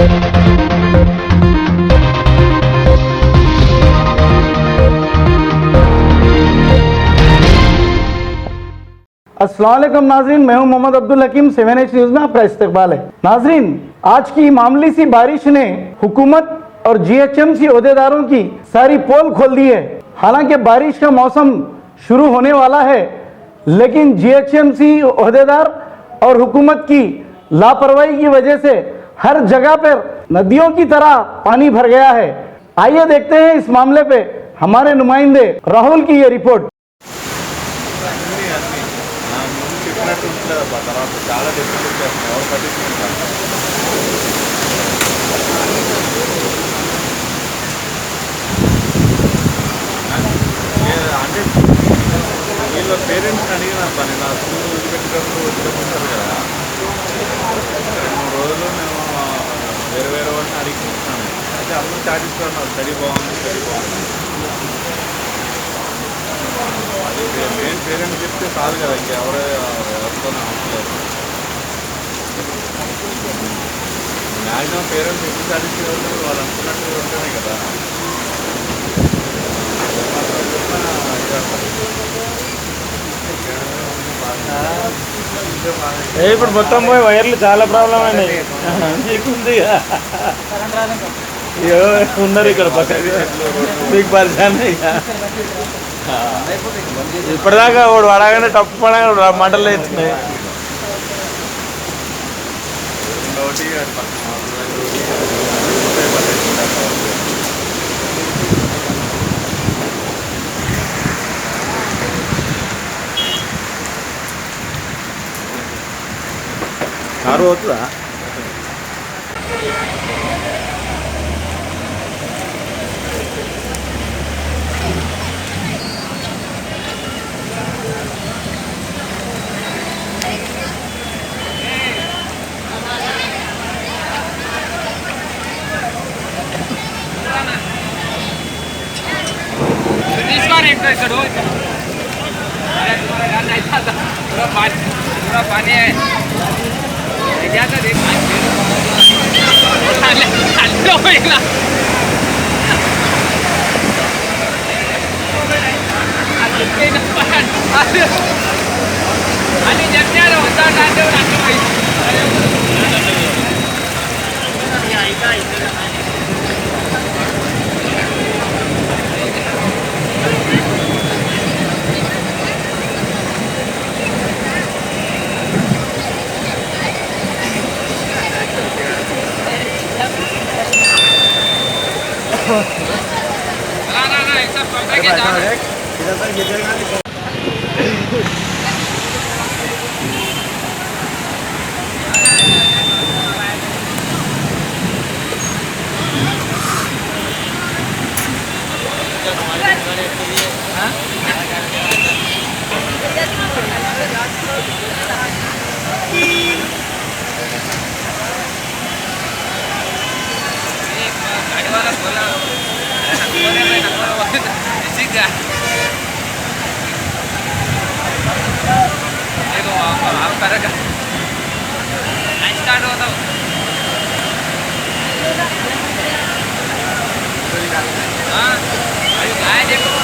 अस्सलाम वालेकुम नाजरीन, मैं हूं मोहम्मद अब्दुल हकीम। 7H न्यूज में आपका इस्तकबाल है। नाजरीन, आज की मामूली सी बारिश ने हुकूमत और GHMC ओहदेदारों की सारी पोल खोल दी है। हालांकि बारिश का मौसम शुरू होने वाला है, लेकिन GHMC ओहदेदार और हुकूमत की लापरवाही की वजह से हर जगह पर नदियों की तरह पानी भर गया है। आइए देखते हैं इस मामले पे हमारे नुमाइंदे राहुल की ये रिपोर्ट। చాలా డిఫరెంట్ చేస్తున్నాయి ఎవరు పట్టించుకుంటారు అంటే వీళ్ళ పేరెంట్స్ అడిగిన పని నా స్కూల్ వదిలిపెట్టేటప్పుడు వదిలిపెట్టారు కదా 2-3 రోజులు మేము వేరే వాళ్ళని అడిగిస్తున్నాను. అయితే అందరూ చాటిస్తున్నారు స్టడీ బాగుంది అది మెయిన్ పేరెంట్స్ చెప్తే కాదు కదా, ఇంకెవరితో అవసరం లేదు. మ్యాక్సిమం పేరెంట్స్ ఎక్కువ సాటిస్ఫై వాళ్ళు అనుకున్నట్టు ఉంటేనే కదా. ఇప్పుడు మొత్తం పోయి వైర్లు చాలా ప్రాబ్లం అయినాయి. మీకుంది ఉన్నారు ఇక్కడ పక్కన మీకు పరిచయం. ఇప్పటిదాకా వాడు వాడగానే తప్పు పడగా మంటలు వేస్తున్నాయి. కారు అవుతుందా? पूरा पानी है क्या था देख आणि जगण्याला होता नांदेवर स्टार्ट होता हाँ देखो